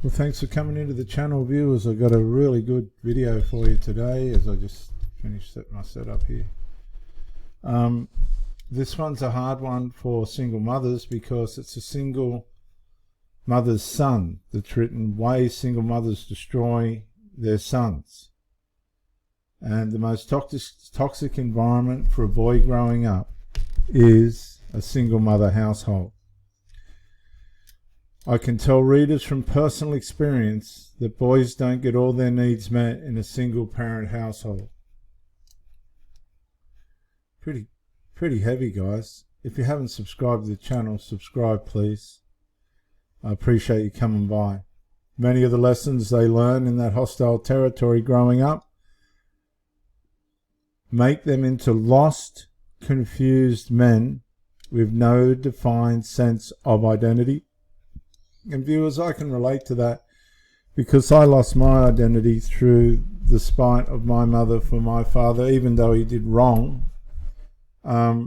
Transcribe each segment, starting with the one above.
Well, thanks for coming into the channel, viewers. I've got a really good video for you today as I just finished my setup here. This one's a hard one for single mothers because it's a single mother's son that's written why single mothers destroy their sons. And the most toxic environment for a boy growing up is a single mother household. I can tell readers from personal experience that boys don't get all their needs met in a single parent household. Pretty heavy, guys. If you haven't subscribed to the channel, subscribe please. I appreciate you coming by. Many of the lessons they learn in that hostile territory growing up make them into lost, confused men with no defined sense of identity. And viewers, I can relate to that because I lost my identity through the spite of my mother for my father. Even though he did wrong, I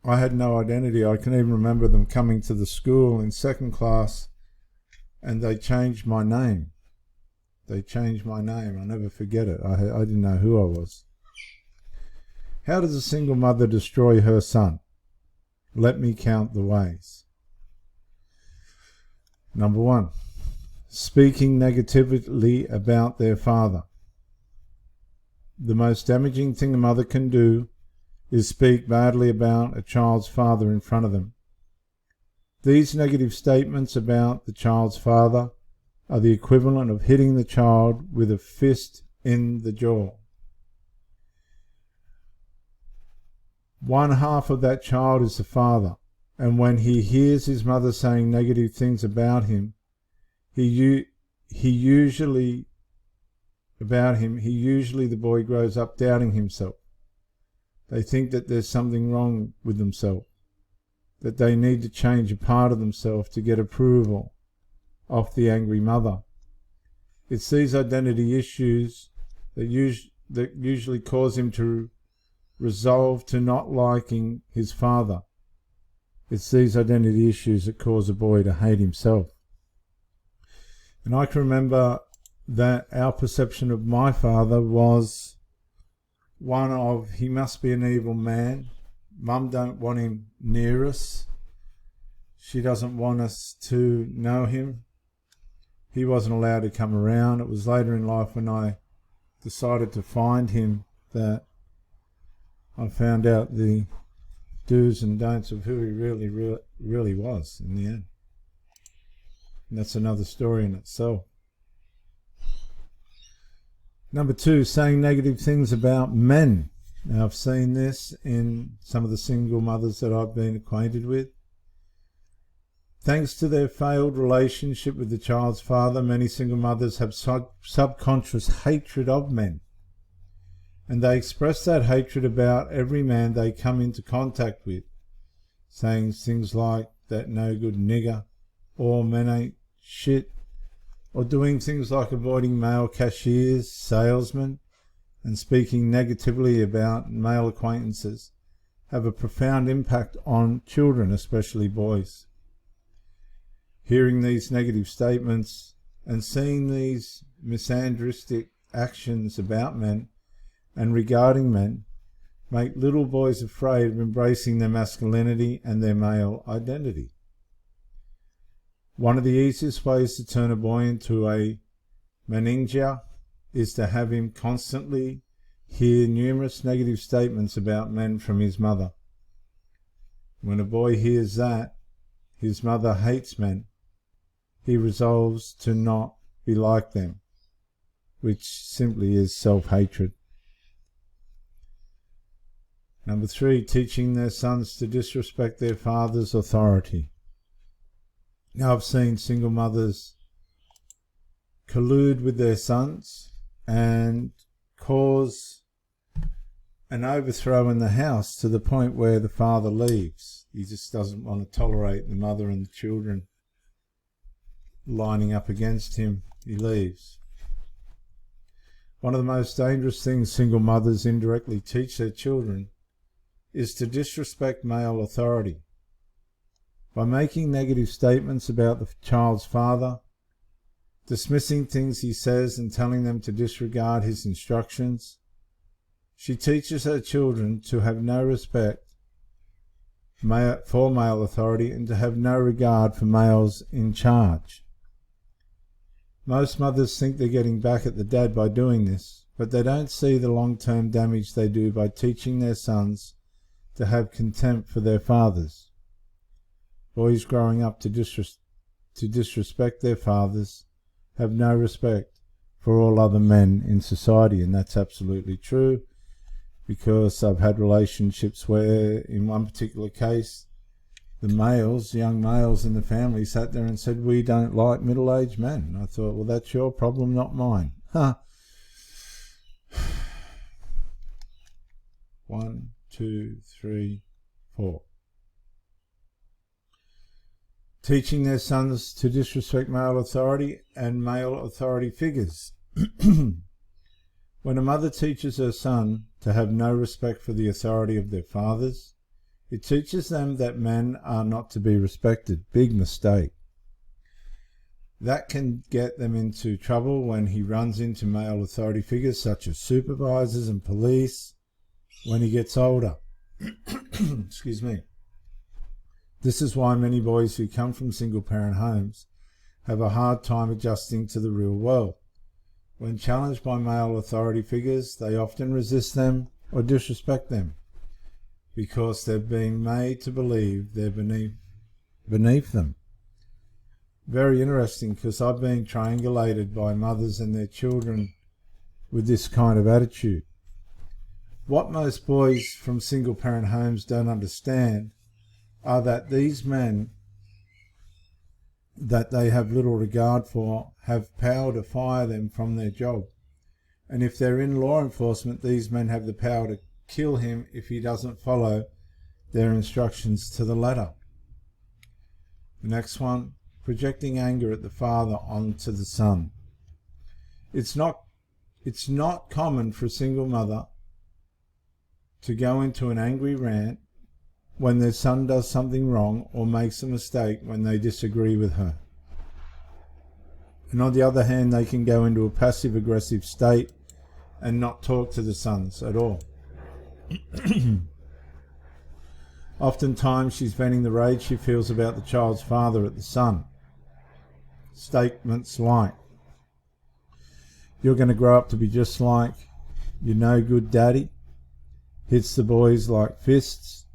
had no identity. I can even remember them coming to the school in second class and they changed my name. They changed my name. I'll never forget it. I didn't know who I was. How does a single mother destroy her son? Let me count the ways. Number 1, speaking negatively about their father. The most damaging thing a mother can do is speak badly about a child's father in front of them. These negative statements about the child's father are the equivalent of hitting the child with a fist in the jaw. One half of that child is the father. And when he hears his mother saying negative things about him, usually the boy grows up doubting himself. They think that there's something wrong with themselves, that they need to change a part of themselves to get approval off the angry mother. It's these identity issues that usually cause him to resolve to not liking his father. It's these identity issues that cause a boy to hate himself. And I can remember that our perception of my father was one of, he must be an evil man. Mum don't want him near us. She doesn't want us to know him. He wasn't allowed to come around. It was later in life when I decided to find him that I found out the do's and don'ts of who he really was in the end. And that's another story in itself. Number 2, saying negative things about men. Now, I've seen this in some of the single mothers that I've been acquainted with. Thanks to their failed relationship with the child's father, many single mothers have subconscious hatred of men. And they express that hatred about every man they come into contact with, saying things like, that no good nigger, or men ain't shit, or doing things like avoiding male cashiers, salesmen, and speaking negatively about male acquaintances have a profound impact on children, especially boys. Hearing these negative statements and seeing these misandristic actions about men and regarding men make little boys afraid of embracing their masculinity and their male identity. One of the easiest ways to turn a boy into a meningia is to have him constantly hear numerous negative statements about men from his mother. When a boy hears that his mother hates men, he resolves to not be like them, which simply is self-hatred. Number 3, teaching their sons to disrespect their father's authority. Now, I've seen single mothers collude with their sons and cause an overthrow in the house to the point where the father leaves. He just doesn't want to tolerate the mother and the children lining up against him. He leaves. One of the most dangerous things single mothers indirectly teach their children is to disrespect male authority. By making negative statements about the child's father, dismissing things he says and telling them to disregard his instructions. She teaches her children to have no respect for male authority and to have no regard for males in charge. Most mothers think they're getting back at the dad by doing this, but they don't see the long-term damage they do by teaching their sons to have contempt for their fathers. Boys growing up to disrespect their fathers have no respect for all other men in society, and that's absolutely true, because I've had relationships where, in one particular case, the young males in the family sat there and said, "We don't like middle-aged men." And I thought, well, that's your problem, not mine. Huh. 1, 2, 3, 4. Teaching their sons to disrespect male authority and male authority figures. When a mother teaches her son to have no respect for the authority of their fathers, it teaches them that men are not to be respected. Big mistake. That can get them into trouble when he runs into male authority figures such as supervisors and police when he gets older. Excuse me. This is why many boys who come from single-parent homes have a hard time adjusting to the real world. When challenged by male authority figures, they often resist them or disrespect them because they're being made to believe they're beneath them. Very interesting, because I've been triangulated by mothers and their children with this kind of attitude. What most boys from single-parent homes don't understand are that these men that they have little regard for have power to fire them from their job. And if they're in law enforcement, these men have the power to kill him if he doesn't follow their instructions to the letter. The next one, projecting anger at the father onto the son. It's not common for a single mother to go into an angry rant when their son does something wrong or makes a mistake when they disagree with her. And on the other hand, they can go into a passive-aggressive state and not talk to the sons at all. Oftentimes, she's venting the rage she feels about the child's father at the son. Statements like, "You're going to grow up to be just like your no good daddy," hits the boys like fists.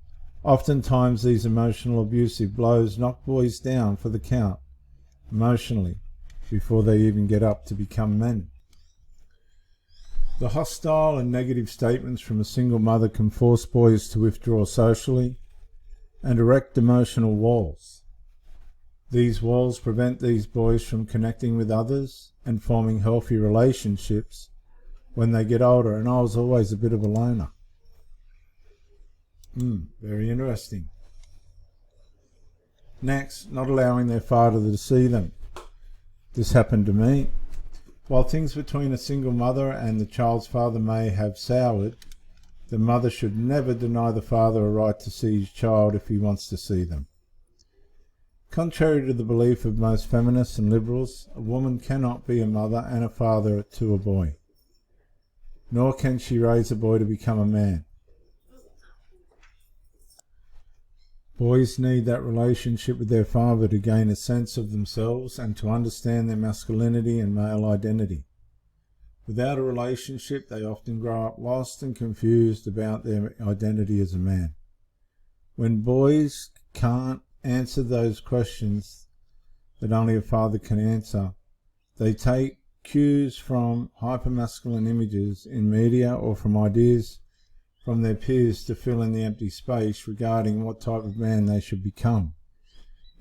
Oftentimes these emotional abusive blows knock boys down for the count, emotionally, before they even get up to become men. The hostile and negative statements from a single mother can force boys to withdraw socially and erect emotional walls. These walls prevent these boys from connecting with others and forming healthy relationships when they get older, and I was always a bit of a loner. Very interesting. Next, not allowing their father to see them. This happened to me. While things between a single mother and the child's father may have soured, the mother should never deny the father a right to see his child if he wants to see them. Contrary to the belief of most feminists and liberals, a woman cannot be a mother and a father to a boy, nor can she raise a boy to become a man. Boys need that relationship with their father to gain a sense of themselves and to understand their masculinity and male identity. Without a relationship, they often grow up lost and confused about their identity as a man. When boys can't answer those questions that only a father can answer, they take cues from hypermasculine images in media or from ideas from their peers to fill in the empty space regarding what type of man they should become.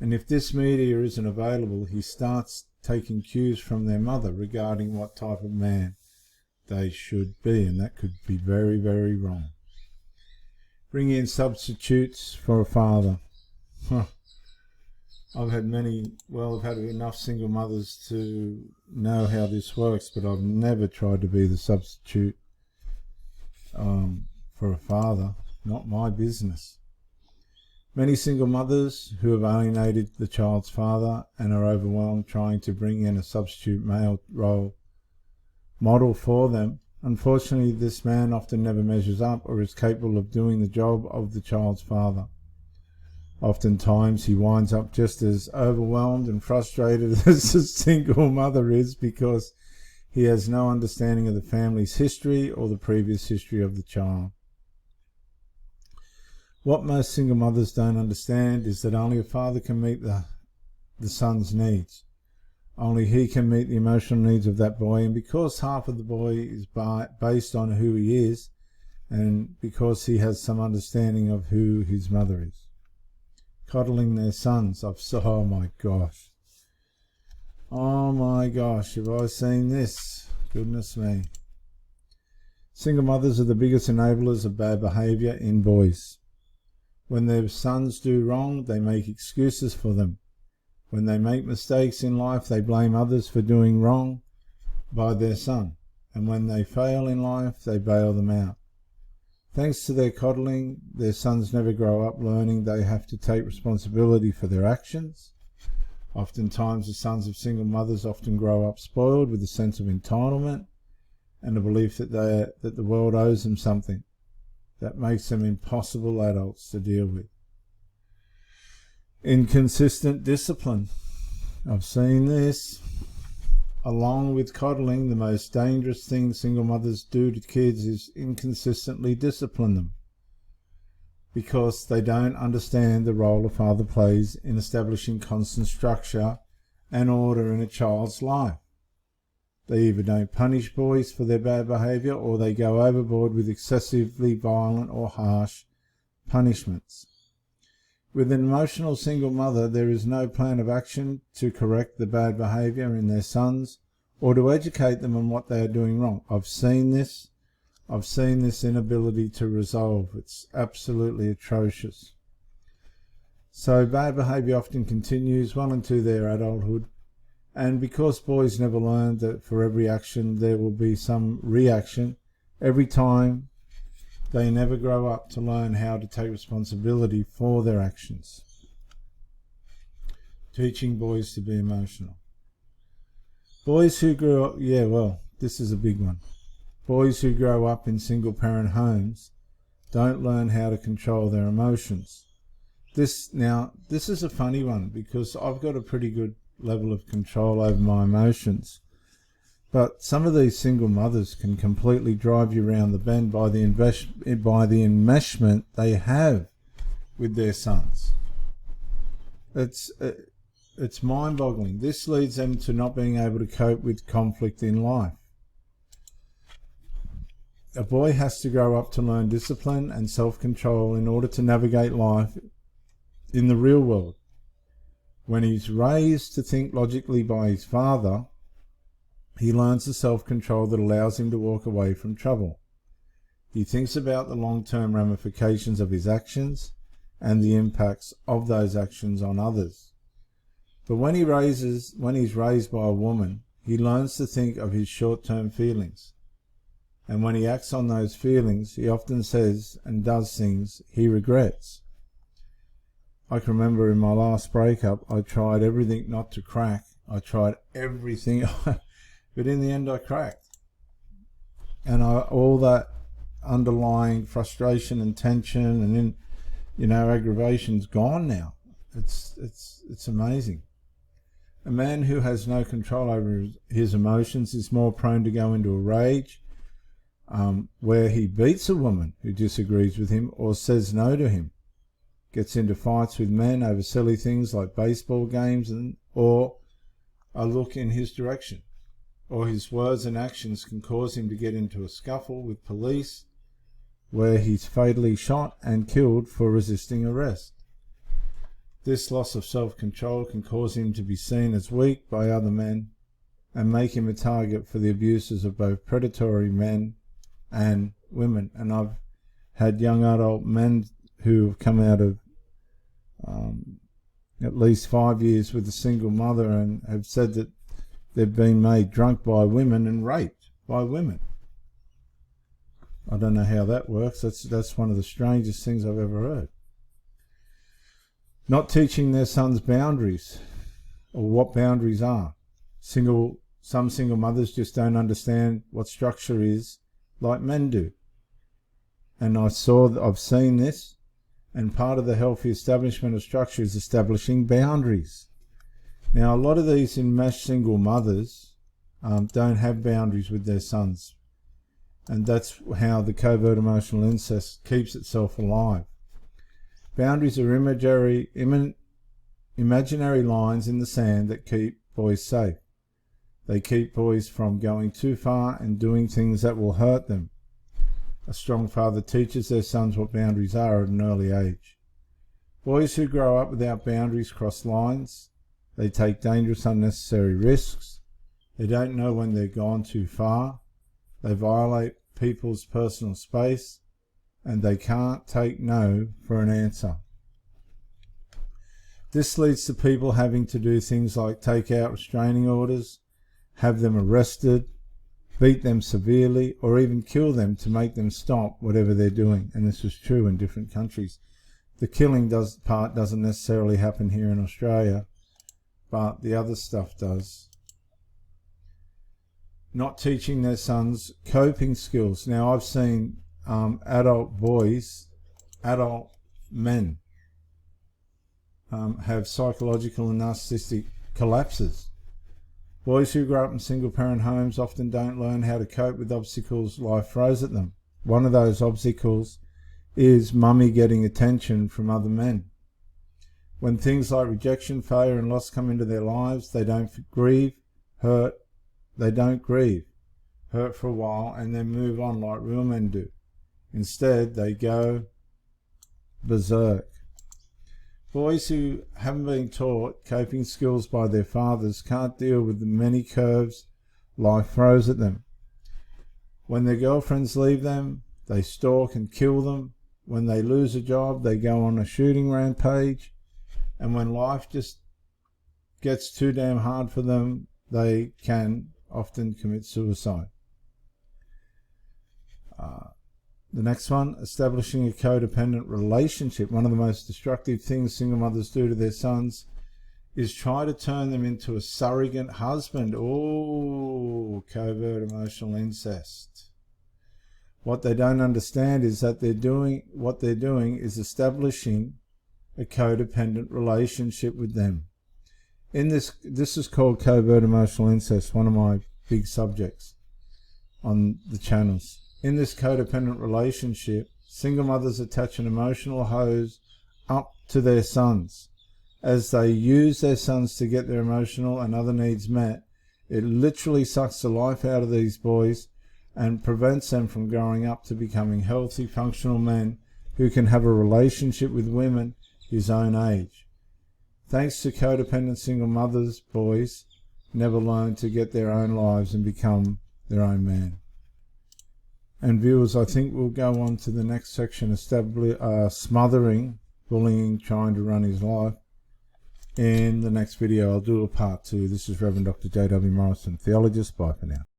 And if this media isn't available, he starts taking cues from their mother regarding what type of man they should be, and that could be very, very wrong. Bring in substitutes for a father. I've had enough single mothers to know how this works, but I've never tried to be the substitute for a father. Not my business. Many single mothers who have alienated the child's father and are overwhelmed trying to bring in a substitute male role model for them. Unfortunately, this man often never measures up or is capable of doing the job of the child's father. Oftentimes, he winds up just as overwhelmed and frustrated as a single mother is, because he has no understanding of the family's history or the previous history of the child. What most single mothers don't understand is that only a father can meet the son's needs. Only he can meet the emotional needs of that boy, and because half of the boy is based on who he is, and because he has some understanding of who his mother is. Coddling their sons. Oh my gosh. Oh my gosh, have I seen this? Goodness me. Single mothers are the biggest enablers of bad behaviour in boys. When their sons do wrong, they make excuses for them. When they make mistakes in life, they blame others for doing wrong by their son. And when they fail in life, they bail them out. Thanks to their coddling, their sons never grow up learning they have to take responsibility for their actions. Oftentimes, the sons of single mothers often grow up spoiled with a sense of entitlement and a belief that the world owes them something. That makes them impossible adults to deal with. Inconsistent discipline. I've seen this. Along with coddling, the most dangerous thing single mothers do to kids is inconsistently discipline them, because they don't understand the role a father plays in establishing constant structure and order in a child's life. They either don't punish boys for their bad behaviour, or they go overboard with excessively violent or harsh punishments. With an emotional single mother, there is no plan of action to correct the bad behaviour in their sons or to educate them on what they are doing wrong. I've seen this inability to resolve. It's absolutely atrocious. So bad behaviour often continues well into their adulthood. And because boys never learn that for every action there will be some reaction, every time they never grow up to learn how to take responsibility for their actions. Teaching boys to be emotional. Boys who grow up, this is a big one. Boys who grow up in single parent homes don't learn how to control their emotions. This is a funny one, because I've got a pretty good level of control over my emotions, but some of these single mothers can completely drive you around the bend by the enmeshment they have with their sons. It's mind-boggling. This leads them to not being able to cope with conflict in life. A boy has to grow up to learn discipline and self-control in order to navigate life in the real world. When he's raised to think logically by his father, he learns the self-control that allows him to walk away from trouble. He thinks about the long-term ramifications of his actions and the impacts of those actions on others. But when he's raised by a woman, he learns to think of his short-term feelings. And when he acts on those feelings, he often says and does things he regrets. I can remember in my last breakup, I tried everything not to crack. I tried everything, but in the end I cracked. And all that underlying frustration and tension and aggravation's gone now. It's amazing. A man who has no control over his emotions is more prone to go into a rage, where he beats a woman who disagrees with him or says no to him, gets into fights with men over silly things like baseball games or a look in his direction, or his words and actions can cause him to get into a scuffle with police where he's fatally shot and killed for resisting arrest. This loss of self-control can cause him to be seen as weak by other men and make him a target for the abuses of both predatory men and women. And I've had young adult men who have come out of at least 5 years with a single mother and have said that they've been made drunk by women and raped by women. I don't know how that works. That's one of the strangest things I've ever heard. Not teaching their sons boundaries, or what boundaries are. Some single mothers just don't understand what structure is like men do. And I've seen this, and part of the healthy establishment of structure is establishing boundaries. Now, a lot of these enmeshed single mothers don't have boundaries with their sons, and that's how the covert emotional incest keeps itself alive. Boundaries are imaginary lines in the sand that keep boys safe. They keep boys from going too far and doing things that will hurt them. A strong father teaches their sons what boundaries are at an early age. Boys who grow up without boundaries cross lines. They take dangerous, unnecessary risks. They don't know when they've gone too far. They violate people's personal space, and they can't take no for an answer. This leads to people having to do things like take out restraining orders, have them arrested, beat them severely, or even kill them to make them stop whatever they're doing. And this is true in different countries. The killing part doesn't necessarily happen here in Australia, but the other stuff does. Not teaching their sons coping skills. Now, I've seen adult men have psychological and narcissistic collapses. Boys who grow up in single-parent homes often don't learn how to cope with obstacles life throws at them. One of those obstacles is mummy getting attention from other men. When things like rejection, failure, and loss come into their lives, they don't grieve, hurt. They don't grieve, hurt for a while, and then move on like real men do. Instead, they go berserk. Boys who haven't been taught coping skills by their fathers can't deal with the many curves life throws at them. When their girlfriends leave them, they stalk and kill them. When they lose a job, they go on a shooting rampage. And when life just gets too damn hard for them, they can often commit suicide. The next one, establishing a codependent relationship. One of the most destructive things single mothers do to their sons is try to turn them into a surrogate husband. Oh, covert emotional incest. What they don't understand is that what they're doing is establishing a codependent relationship with them. This is called covert emotional incest, one of my big subjects on the channels. In this codependent relationship, single mothers attach an emotional hose up to their sons. As they use their sons to get their emotional and other needs met, it literally sucks the life out of these boys and prevents them from growing up to becoming healthy, functional men who can have a relationship with women his own age. Thanks to codependent single mothers, boys never learn to get their own lives and become their own man. And viewers, I think we'll go on to the next section, smothering, bullying, trying to run his life. In the next video, I'll do a part 2. This is Reverend Dr. J.W. Morrison, theologist. Bye for now.